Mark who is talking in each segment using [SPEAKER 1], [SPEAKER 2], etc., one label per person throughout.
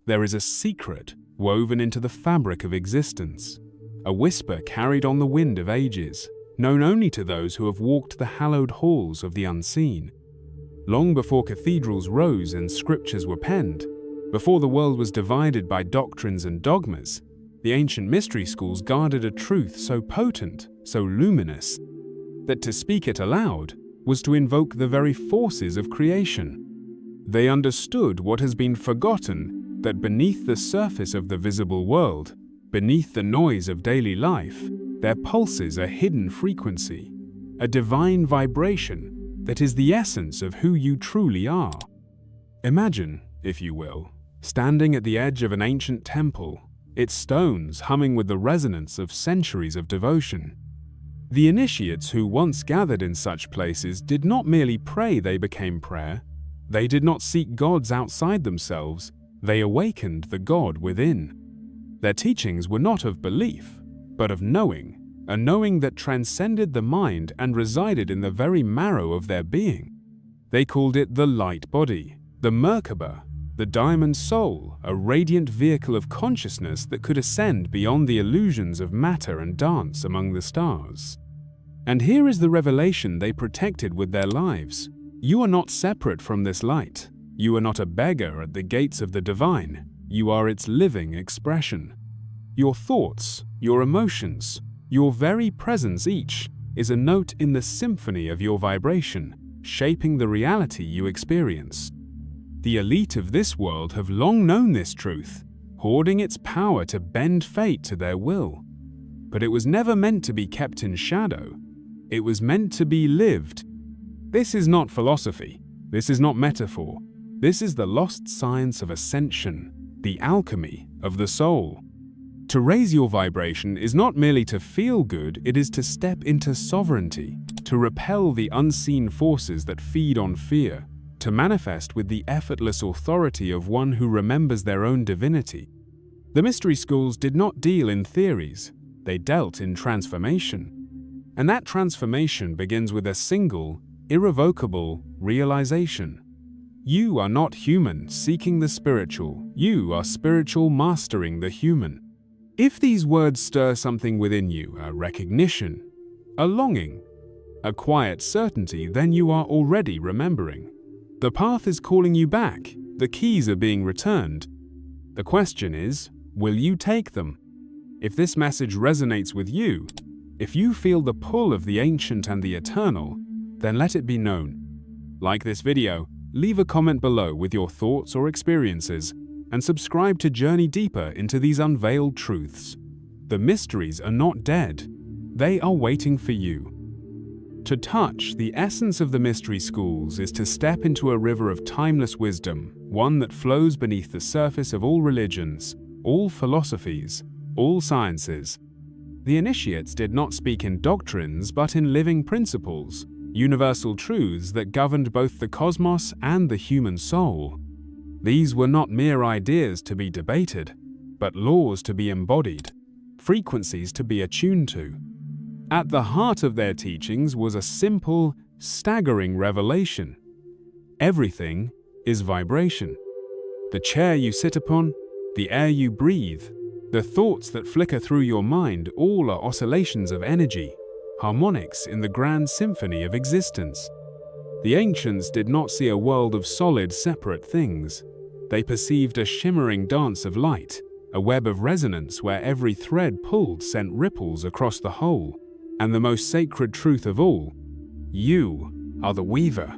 [SPEAKER 1] There is a secret woven into the fabric of existence, a whisper carried on the wind of ages, known only to those who have walked the hallowed halls of the unseen. Long before cathedrals rose and scriptures were penned, before the world was divided by doctrines and dogmas, the ancient mystery schools guarded a truth so potent, so luminous, that to speak it aloud was to invoke the very forces of creation. They understood what has been forgotten, that beneath the surface of the visible world, beneath the noise of daily life, there pulses a hidden frequency, a divine vibration that is the essence of who you truly are. Imagine, if you will, standing at the edge of an ancient temple, its stones humming with the resonance of centuries of devotion. The initiates who once gathered in such places did not merely pray they became prayer. They did not seek gods outside themselves, they awakened the God within. Their teachings were not of belief, but of knowing, a knowing that transcended the mind and resided in the very marrow of their being. They called it the light body, the Merkaba, the diamond soul, a radiant vehicle of consciousness that could ascend beyond the illusions of matter and dance among the stars. And here is the revelation they protected with their lives. You are not separate from this light. You are not a beggar at the gates of the divine. You are its living expression. Your thoughts, your emotions, your very presence each is a note in the symphony of your vibration, shaping the reality you experience. The elite of this world have long known this truth, hoarding its power to bend fate to their will. But it was never meant to be kept in shadow. It was meant to be lived. This is not philosophy. This is not metaphor. This is the lost science of ascension, the alchemy of the soul. To raise your vibration is not merely to feel good, it is to step into sovereignty, to repel the unseen forces that feed on fear, to manifest with the effortless authority of one who remembers their own divinity. The mystery schools did not deal in theories, they dealt in transformation. And that transformation begins with a single, irrevocable realization. You are not human seeking the spiritual, you are spiritual mastering the human. If these words stir something within you, a recognition, a longing, a quiet certainty, then you are already remembering. The path is calling you back, the keys are being returned. The question is, will you take them? If this message resonates with you, if you feel the pull of the ancient and the eternal, then let it be known. Like this video, leave a comment below with your thoughts or experiences, and subscribe to journey deeper into these unveiled truths. The mysteries are not dead, they are waiting for you. To touch the essence of the mystery schools is to step into a river of timeless wisdom, one that flows beneath the surface of all religions, all philosophies, all sciences. The initiates did not speak in doctrines but in living principles, universal truths that governed both the cosmos and the human soul. These were not mere ideas to be debated, but laws to be embodied, frequencies to be attuned to. At the heart of their teachings was a simple, staggering revelation. Everything is vibration. The chair you sit upon, the air you breathe, the thoughts that flicker through your mind, all are oscillations of energy, harmonics in the grand symphony of existence. The ancients did not see a world of solid, separate things. They perceived a shimmering dance of light, a web of resonance where every thread pulled sent ripples across the whole. And the most sacred truth of all, you are the weaver.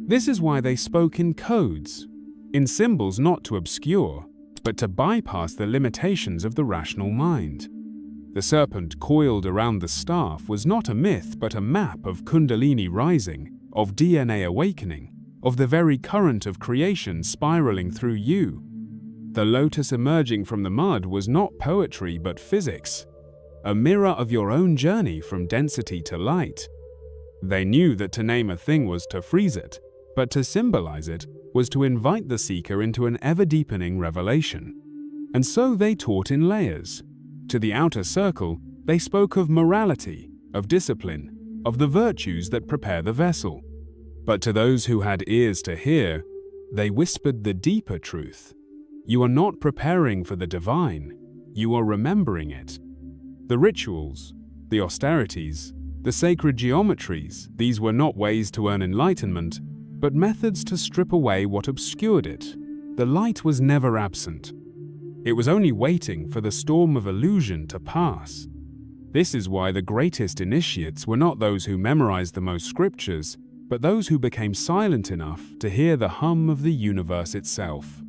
[SPEAKER 1] This is why they spoke in codes, in symbols not to obscure, but to bypass the limitations of the rational mind. The serpent coiled around the staff was not a myth but a map of Kundalini rising, of DNA awakening, of the very current of creation spiraling through you. The lotus emerging from the mud was not poetry but physics, a mirror of your own journey from density to light. They knew that to name a thing was to freeze it, but to symbolize it was to invite the seeker into an ever-deepening revelation. And so they taught in layers. To the outer circle, they spoke of morality, of discipline, of the virtues that prepare the vessel. But to those who had ears to hear, they whispered the deeper truth. You are not preparing for the divine, you are remembering it. The rituals, the austerities, the sacred geometries, these were not ways to earn enlightenment, but methods to strip away what obscured it. The light was never absent. It was only waiting for the storm of illusion to pass. This is why the greatest initiates were not those who memorized the most scriptures, but those who became silent enough to hear the hum of the universe itself.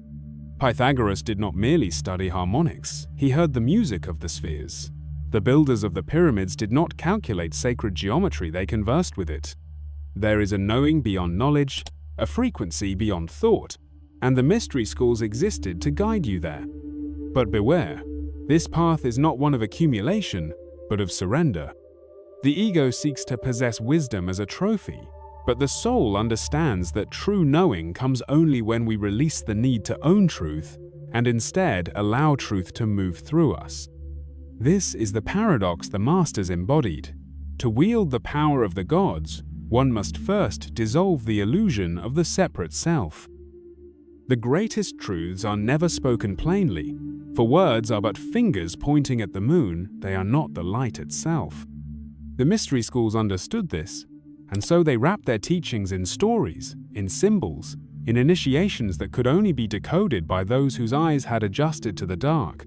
[SPEAKER 1] Pythagoras did not merely study harmonics, he heard the music of the spheres. The builders of the pyramids did not calculate sacred geometry, they conversed with it. There is a knowing beyond knowledge, a frequency beyond thought, and the mystery schools existed to guide you there. But beware, this path is not one of accumulation, but of surrender. The ego seeks to possess wisdom as a trophy, but the soul understands that true knowing comes only when we release the need to own truth and instead allow truth to move through us. This is the paradox the masters embodied. To wield the power of the gods, one must first dissolve the illusion of the separate self. The greatest truths are never spoken plainly, for words are but fingers pointing at the moon, they are not the light itself. The mystery schools understood this, and so they wrapped their teachings in stories, in symbols, in initiations that could only be decoded by those whose eyes had adjusted to the dark.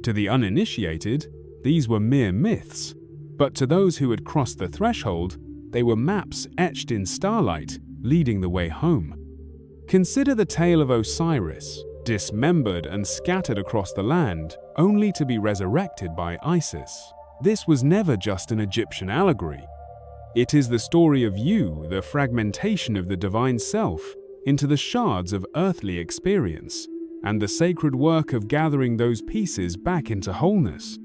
[SPEAKER 1] To the uninitiated, these were mere myths, but to those who had crossed the threshold, they were maps etched in starlight, leading the way home. Consider the tale of Osiris, dismembered and scattered across the land, only to be resurrected by Isis. This was never just an Egyptian allegory. It is the story of you, the fragmentation of the divine self, into the shards of earthly experience, and the sacred work of gathering those pieces back into wholeness.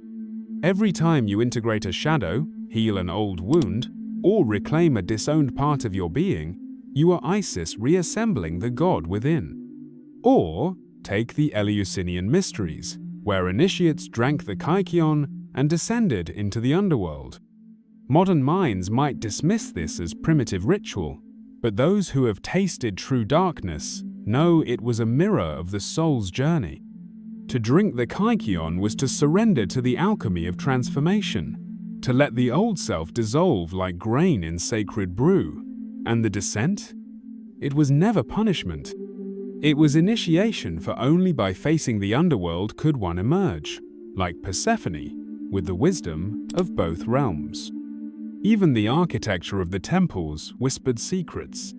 [SPEAKER 1] Every time you integrate a shadow, heal an old wound, or reclaim a disowned part of your being, you are Isis reassembling the God within. Or take the Eleusinian mysteries, where initiates drank the kykeon and descended into the underworld. Modern minds might dismiss this as primitive ritual, but those who have tasted true darkness know it was a mirror of the soul's journey. To drink the kykeon was to surrender to the alchemy of transformation, to let the old self dissolve like grain in sacred brew. And the descent? It was never punishment. It was initiation, for only by facing the underworld could one emerge, like Persephone, with the wisdom of both realms. Even the architecture of the temples whispered secrets.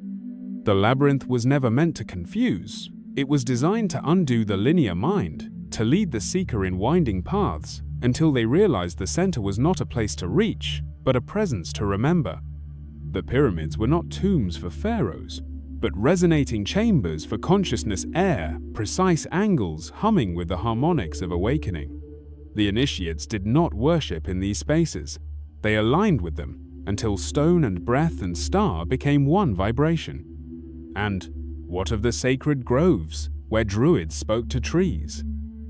[SPEAKER 1] The labyrinth was never meant to confuse. It was designed to undo the linear mind, to lead the seeker in winding paths until they realized the center was not a place to reach, but a presence to remember. The pyramids were not tombs for pharaohs, but resonating chambers for consciousness air, precise angles humming with the harmonics of awakening. The initiates did not worship in these spaces. They aligned with them until stone and breath and star became one vibration. And what of the sacred groves, where druids spoke to trees?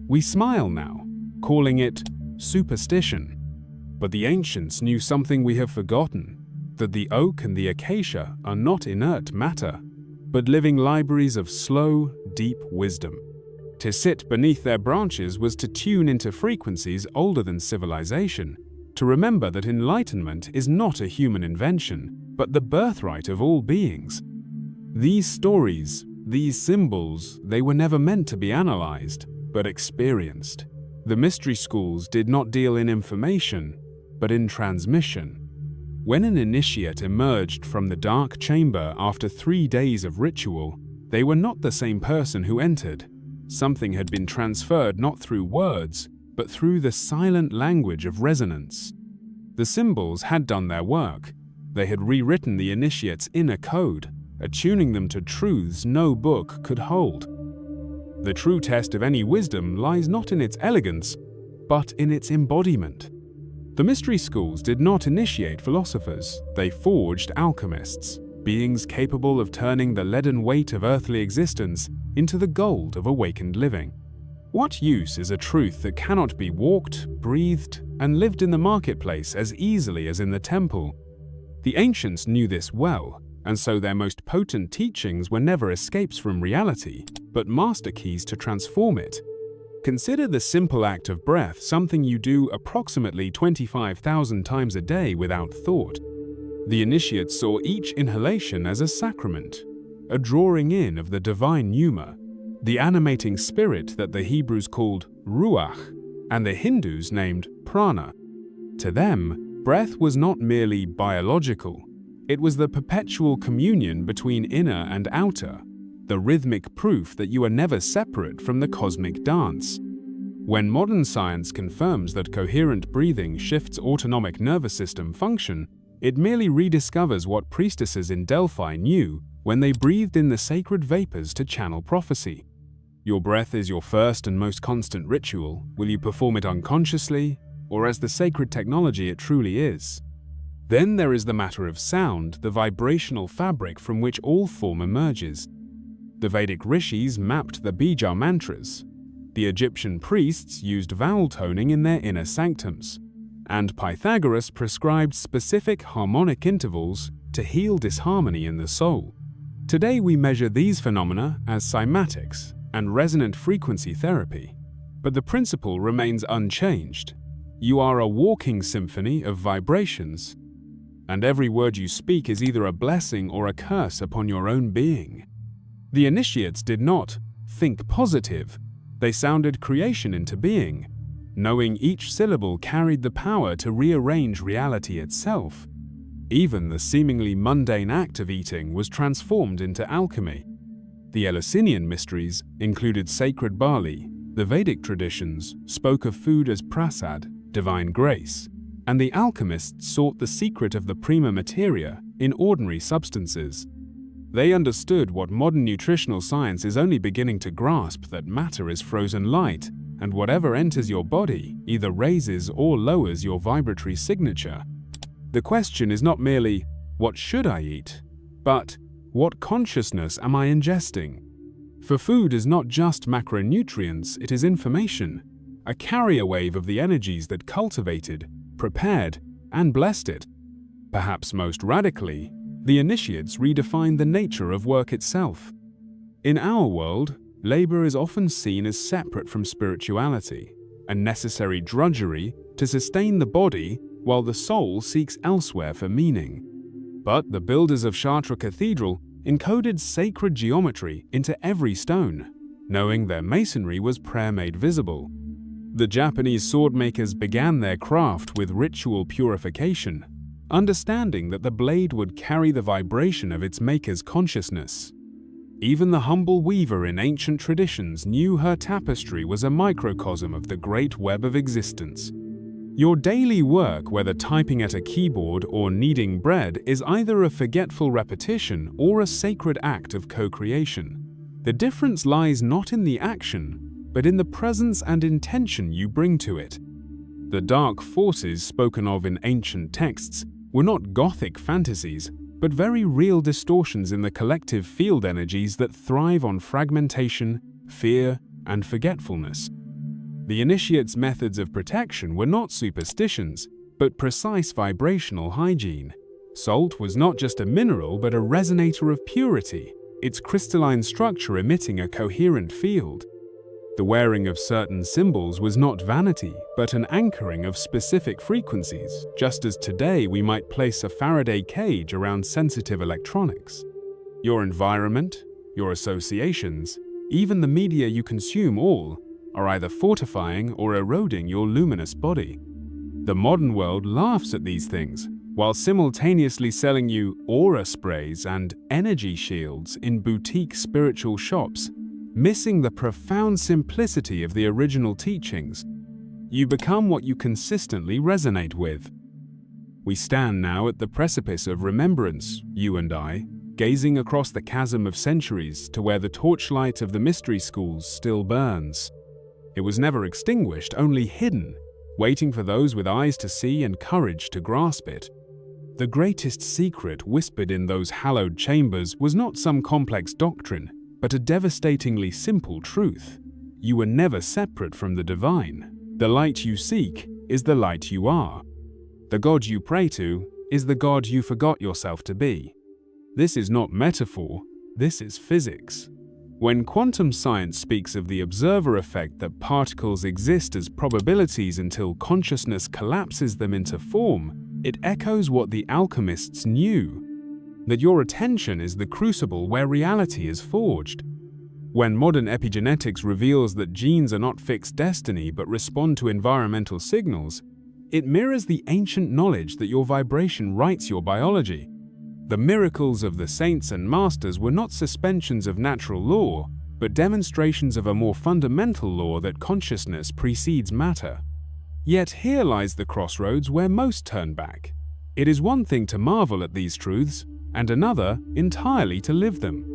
[SPEAKER 1] We smile now, calling it superstition. But the ancients knew something we have forgotten, that the oak and the acacia are not inert matter, but living libraries of slow, deep wisdom. To sit beneath their branches was to tune into frequencies older than civilization, to remember that enlightenment is not a human invention, but the birthright of all beings. These stories, these symbols, they were never meant to be analyzed, but experienced. The mystery schools did not deal in information, but in transmission. When an initiate emerged from the dark chamber after 3 days of ritual, they were not the same person who entered. Something had been transferred not through words, but through the silent language of resonance. The symbols had done their work. They had rewritten the initiate's inner code, attuning them to truths no book could hold. The true test of any wisdom lies not in its elegance, but in its embodiment. The mystery schools did not initiate philosophers, they forged alchemists, beings capable of turning the leaden weight of earthly existence into the gold of awakened living. What use is a truth that cannot be walked, breathed, and lived in the marketplace as easily as in the temple? The ancients knew this well, and so their most potent teachings were never escapes from reality, but master keys to transform it. Consider the simple act of breath something you do approximately 25,000 times a day without thought. The initiates saw each inhalation as a sacrament, a drawing in of the divine pneuma, the animating spirit that the Hebrews called ruach, and the Hindus named prana. To them, breath was not merely biological. It was the perpetual communion between inner and outer, the rhythmic proof that you are never separate from the cosmic dance. When modern science confirms that coherent breathing shifts autonomic nervous system function, it merely rediscovers what priestesses in Delphi knew when they breathed in the sacred vapors to channel prophecy. Your breath is your first and most constant ritual. Will you perform it unconsciously, or as the sacred technology it truly is? Then there is the matter of sound, the vibrational fabric from which all form emerges. The Vedic rishis mapped the bija mantras. The Egyptian priests used vowel toning in their inner sanctums, and Pythagoras prescribed specific harmonic intervals to heal disharmony in the soul. Today we measure these phenomena as cymatics and resonant frequency therapy, but the principle remains unchanged. You are a walking symphony of vibrations, and every word you speak is either a blessing or a curse upon your own being. The initiates did not think positive, they sounded creation into being, knowing each syllable carried the power to rearrange reality itself. Even the seemingly mundane act of eating was transformed into alchemy. The Eleusinian mysteries included sacred barley. The Vedic traditions spoke of food as prasad, divine grace, and the alchemists sought the secret of the prima materia in ordinary substances. They understood what modern nutritional science is only beginning to grasp, that matter is frozen light, and whatever enters your body either raises or lowers your vibratory signature. The question is not merely, what should I eat? But, what consciousness am I ingesting? For food is not just macronutrients, it is information, a carrier wave of the energies that cultivated, prepared, and blessed it. Perhaps most radically, the initiates redefined the nature of work itself. In our world, labor is often seen as separate from spirituality, a necessary drudgery to sustain the body while the soul seeks elsewhere for meaning. But the builders of Chartres Cathedral encoded sacred geometry into every stone, knowing their masonry was prayer made visible. The Japanese sword makers began their craft with ritual purification, understanding that the blade would carry the vibration of its maker's consciousness. Even the humble weaver in ancient traditions knew her tapestry was a microcosm of the great web of existence. Your daily work, whether typing at a keyboard or kneading bread, is either a forgetful repetition or a sacred act of co-creation. The difference lies not in the action, but in the presence and intention you bring to it. The dark forces spoken of in ancient texts were not Gothic fantasies, but very real distortions in the collective field energies that thrive on fragmentation, fear, and forgetfulness. The initiates' methods of protection were not superstitions, but precise vibrational hygiene. Salt was not just a mineral, but a resonator of purity, its crystalline structure emitting a coherent field. The wearing of certain symbols was not vanity, but an anchoring of specific frequencies, just as today we might place a Faraday cage around sensitive electronics. Your environment, your associations, even the media you consume all are either fortifying or eroding your luminous body. The modern world laughs at these things, while simultaneously selling you aura sprays and energy shields in boutique spiritual shops, missing the profound simplicity of the original teachings. You become what you consistently resonate with. We stand now at the precipice of remembrance, you and I, gazing across the chasm of centuries to where the torchlight of the mystery schools still burns. It was never extinguished, only hidden, waiting for those with eyes to see and courage to grasp it. The greatest secret whispered in those hallowed chambers was not some complex doctrine, but a devastatingly simple truth. You were never separate from the divine. The light you seek is the light you are. The God you pray to is the God you forgot yourself to be. This is not metaphor, this is physics. When quantum science speaks of the observer effect that particles exist as probabilities until consciousness collapses them into form, it echoes what the alchemists knew, that your attention is the crucible where reality is forged. When modern epigenetics reveals that genes are not fixed destiny but respond to environmental signals, it mirrors the ancient knowledge that your vibration writes your biology. The miracles of the saints and masters were not suspensions of natural law, but demonstrations of a more fundamental law that consciousness precedes matter. Yet here lies the crossroads where most turn back. It is one thing to marvel at these truths, and another entirely to live them.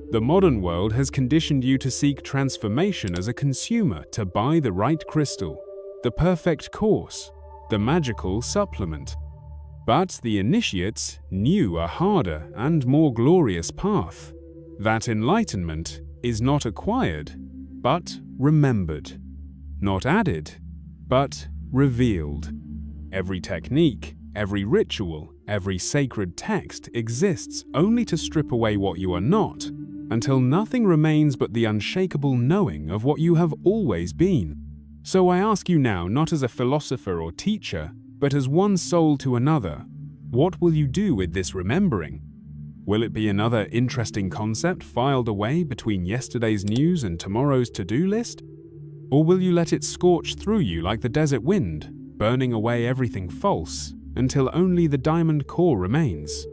[SPEAKER 1] The modern world has conditioned you to seek transformation as a consumer, to buy the right crystal, the perfect course, the magical supplement. But the initiates knew a harder and more glorious path. That enlightenment is not acquired, but remembered. Not added, but revealed. Every technique, every ritual, every sacred text exists only to strip away what you are not, until nothing remains but the unshakable knowing of what you have always been. So I ask you now, not as a philosopher or teacher, but as one soul to another, what will you do with this remembering? Will it be another interesting concept filed away between yesterday's news and tomorrow's to-do list? Or will you let it scorch through you like the desert wind, burning away everything false, until only the diamond core remains?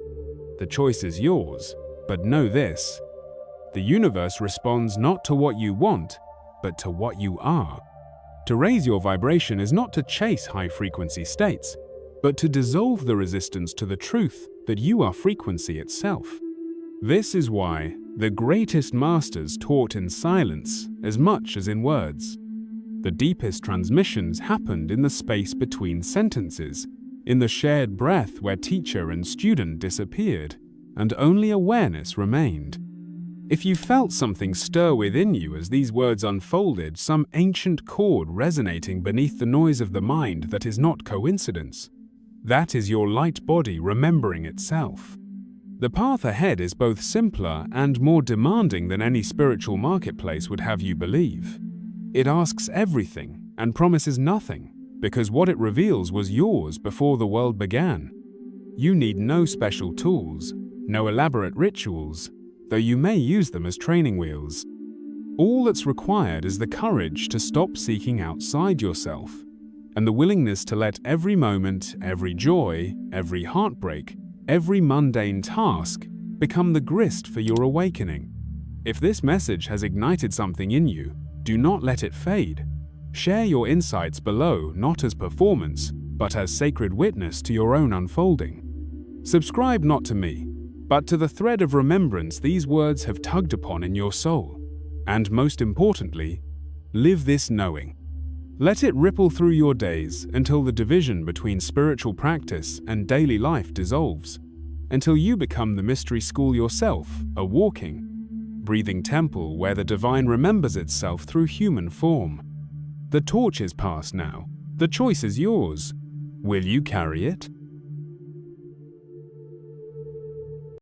[SPEAKER 1] The choice is yours, but know this: the universe responds not to what you want, but to what you are. To raise your vibration is not to chase high-frequency states, but to dissolve the resistance to the truth that you are frequency itself. This is why the greatest masters taught in silence as much as in words. The deepest transmissions happened in the space between sentences, in the shared breath where teacher and student disappeared, and only awareness remained. If you felt something stir within you as these words unfolded, some ancient chord resonating beneath the noise of the mind that is not coincidence, that is your light body remembering itself. The path ahead is both simpler and more demanding than any spiritual marketplace would have you believe. It asks everything and promises nothing, because what it reveals was yours before the world began. You need no special tools, no elaborate rituals, though you may use them as training wheels. All that's required is the courage to stop seeking outside yourself, and the willingness to let every moment, every joy, every heartbreak, every mundane task become the grist for your awakening. If this message has ignited something in you, do not let it fade. Share your insights below, not as performance, but as sacred witness to your own unfolding. Subscribe not to me, but to the thread of remembrance these words have tugged upon in your soul. And most importantly, live this knowing. Let it ripple through your days until the division between spiritual practice and daily life dissolves, until you become the mystery school yourself, a walking, breathing temple where the divine remembers itself through human form. The torch is passed now. The choice is yours. Will you carry it?